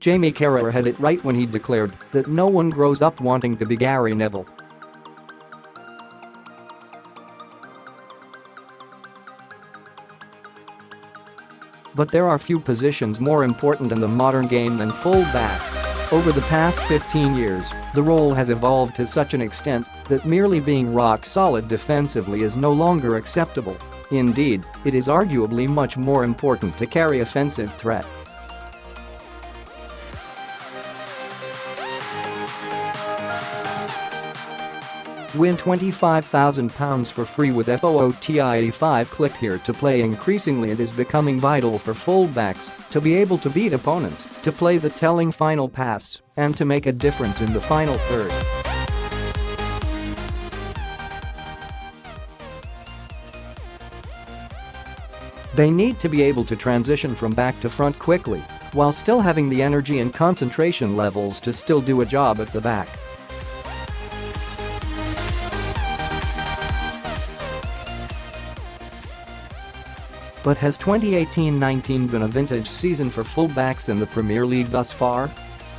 Jamie Carragher had it right when he declared that no one grows up wanting to be Gary Neville. But there are few positions more important in the modern game than full-back. Over the past 15 years, the role has evolved to such an extent that merely being rock-solid defensively is no longer acceptable. Indeed, it is arguably much more important to carry offensive threat. Win £25,000 for free with FOOTIE5. Click here to play. Increasingly, it is becoming vital for fullbacks to be able to beat opponents, to play the telling final pass, and to make a difference in the final third. They need to be able to transition from back to front quickly, while still having the energy and concentration levels to still do a job at the back. But has 2018-19 been a vintage season for fullbacks in the Premier League thus far?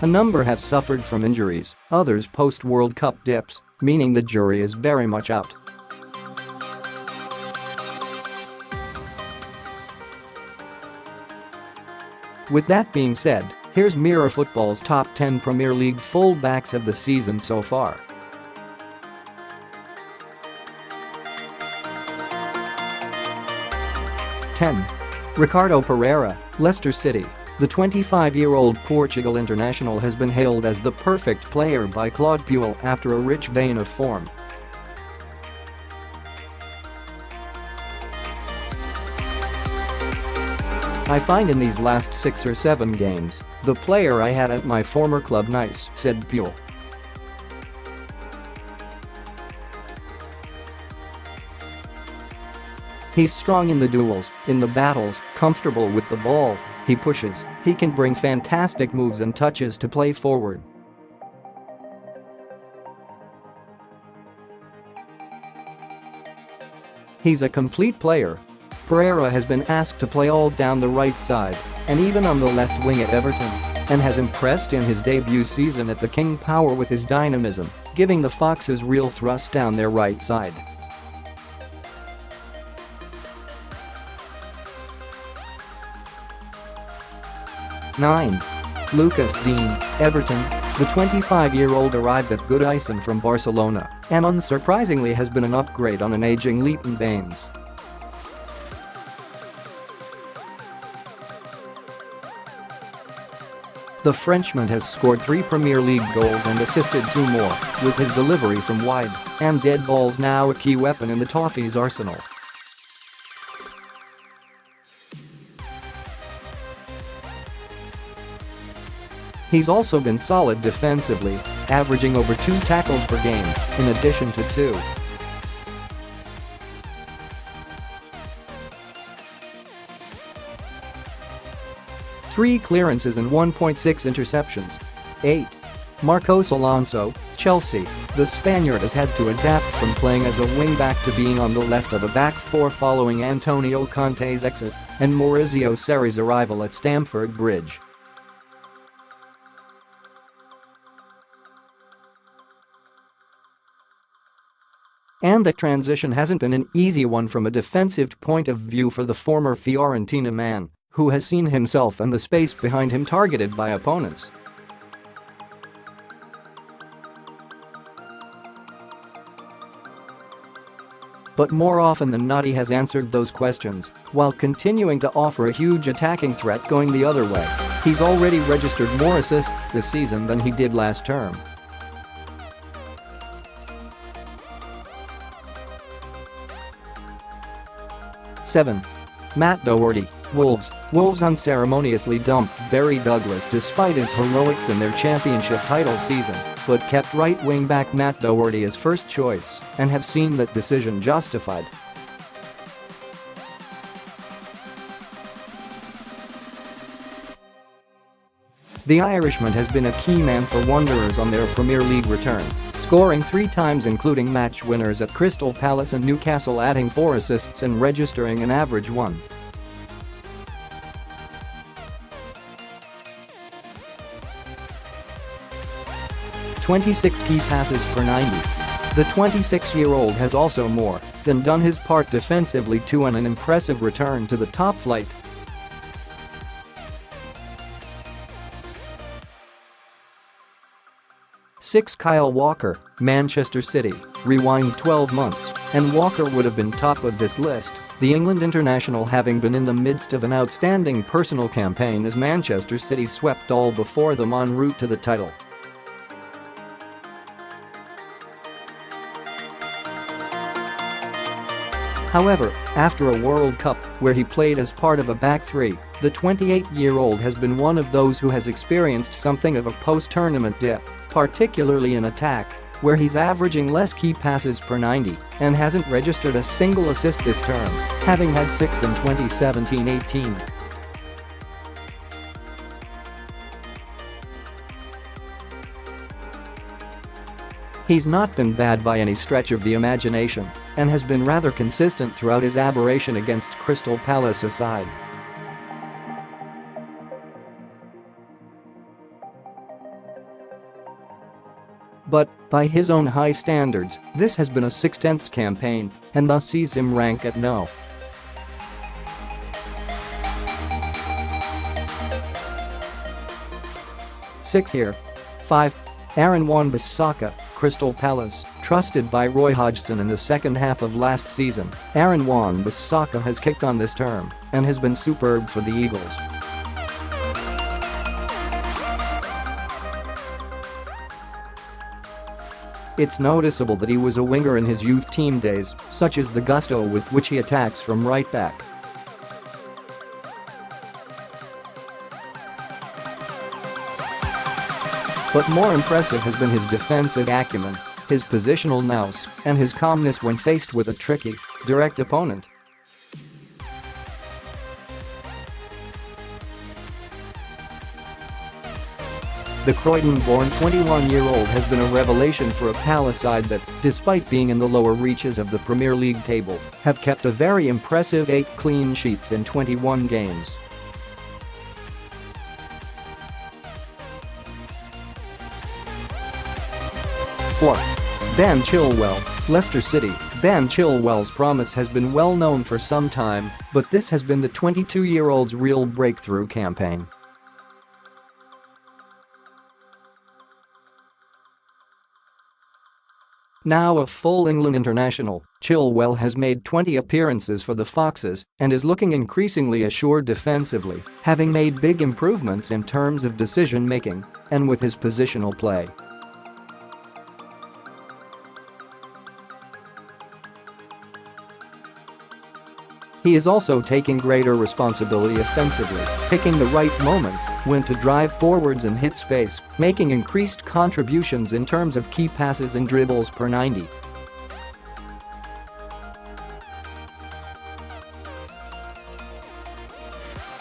A number have suffered from injuries, others post-World Cup dips, meaning the jury is very much out. With that being said, here's Mirror Football's top 10 Premier League fullbacks of the season so far. 10. Ricardo Pereira, Leicester City. The 25-year-old Portugal international has been hailed as the perfect player by Claude Puel after a rich vein of form. "I find in these last 6 or 7 games, the player I had at my former club nice," said Puel. "He's strong in the duels, in the battles, comfortable with the ball, he pushes, he can bring fantastic moves and touches to play forward." "He's a complete player." Pereira has been asked to play all down the right side and even on the left wing at Everton, and has impressed in his debut season at the King Power with his dynamism, giving the Foxes real thrust down their right side. 9. Lucas Digne, Everton. The 25-year-old arrived at Goodison from Barcelona and unsurprisingly has been an upgrade on an aging Leighton Baines. The Frenchman has scored 3 Premier League goals and assisted 2 more, with his delivery from wide and dead balls now a key weapon in the Toffees' arsenal. He's also been solid defensively, averaging over 2 tackles per game, in addition to 2. Three clearances and 1.6 interceptions. 8. Marcos Alonso, Chelsea. The Spaniard has had to adapt from playing as a wing-back to being on the left of a back four following Antonio Conte's exit and Maurizio Sarri's arrival at Stamford Bridge. And the transition hasn't been an easy one from a defensive point of view for the former Fiorentina man, who has seen himself and the space behind him targeted by opponents. But more often than not he has answered those questions while continuing to offer a huge attacking threat going the other way. He's already registered more assists this season than he did last term. 7. Matt Doherty, Wolves. Wolves unceremoniously dumped Barry Douglas despite his heroics in their championship title season, but kept right wing-back Matt Doherty as first choice and have seen that decision justified. The Irishman has been a key man for Wanderers on their Premier League return, scoring 3 times including match winners at Crystal Palace and Newcastle, adding 4 assists and registering an average 1. 26 key passes per 90. The 26-year-old has also more than done his part defensively too, and an impressive return to the top flight. Six. Kyle Walker, Manchester City. Rewind 12 months, and Walker would have been top of this list, the England international having been in the midst of an outstanding personal campaign as Manchester City swept all before them en route to the title. However, after a World Cup where he played as part of a back three, the 28-year-old has been one of those who has experienced something of a post-tournament dip, particularly in attack, where he's averaging less key passes per 90 and hasn't registered a single assist this term, having had 6 in 2017-18. He's not been bad by any stretch of the imagination and has been rather consistent throughout his aberration against Crystal Palace side. But, by his own high standards, this has been a six-tenths campaign and thus sees him rank at no. Six here. 5. Aaron Wan-Bissaka, Crystal Palace. Trusted by Roy Hodgson in the second half of last season, Aaron Wan-Bissaka has kicked on this term and has been superb for the Eagles. It's noticeable that he was a winger in his youth team days, such as the gusto with which he attacks from right back. But more impressive has been his defensive acumen, his positional nous, and his calmness when faced with a tricky, direct opponent. The Croydon-born 21-year-old has been a revelation for a Palace side that, despite being in the lower reaches of the Premier League table, have kept a very impressive 8 clean sheets in 21 games. Four. Ben Chilwell, Leicester City. Ben Chilwell's promise has been well known for some time, but this has been the 22-year-old's real breakthrough campaign. Now a full England international, Chilwell has made 20 appearances for the Foxes and is looking increasingly assured defensively, having made big improvements in terms of decision-making and with his positional play. He is also taking greater responsibility offensively, picking the right moments when to drive forwards and hit space, making increased contributions in terms of key passes and dribbles per 90.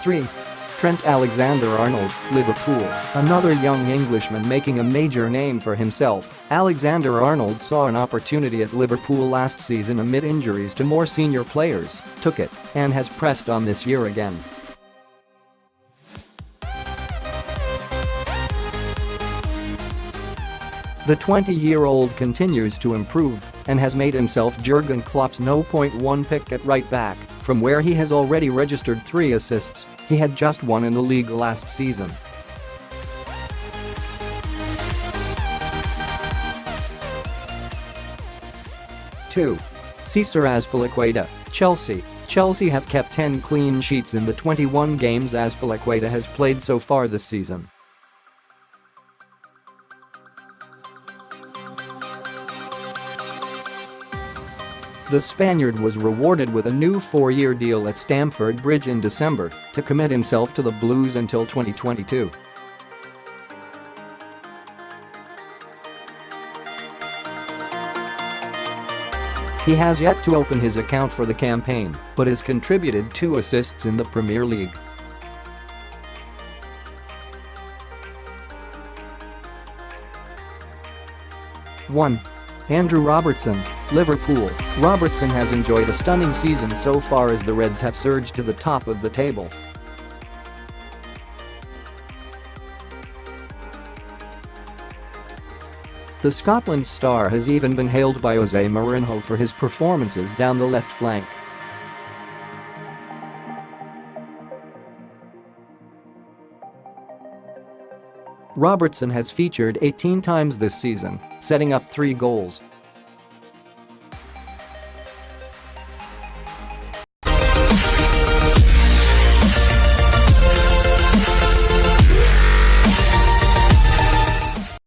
Three. Trent Alexander-Arnold, Liverpool. Another young Englishman making a major name for himself, Alexander-Arnold saw an opportunity at Liverpool last season amid injuries to more senior players, took it, and has pressed on this year again. The 20-year-old continues to improve and has made himself Jurgen Klopp's no.1 pick at right back, from where he has already registered 3 assists. He had just 1 in the league last season. Two. Cesar Azpilicueta, Chelsea. Chelsea have kept 10 clean sheets in the 21 games Azpilicueta has played so far this season. The Spaniard was rewarded with a new 4-year deal at Stamford Bridge in December to commit himself to the Blues until 2022. He has yet to open his account for the campaign, but has contributed 2 assists in the Premier League. One. Andrew Robertson, Liverpool. Robertson has enjoyed a stunning season so far as the Reds have surged to the top of the table. The Scotland star has even been hailed by Jose Mourinho for his performances down the left flank. Robertson has featured 18 times this season, setting up 3 goals.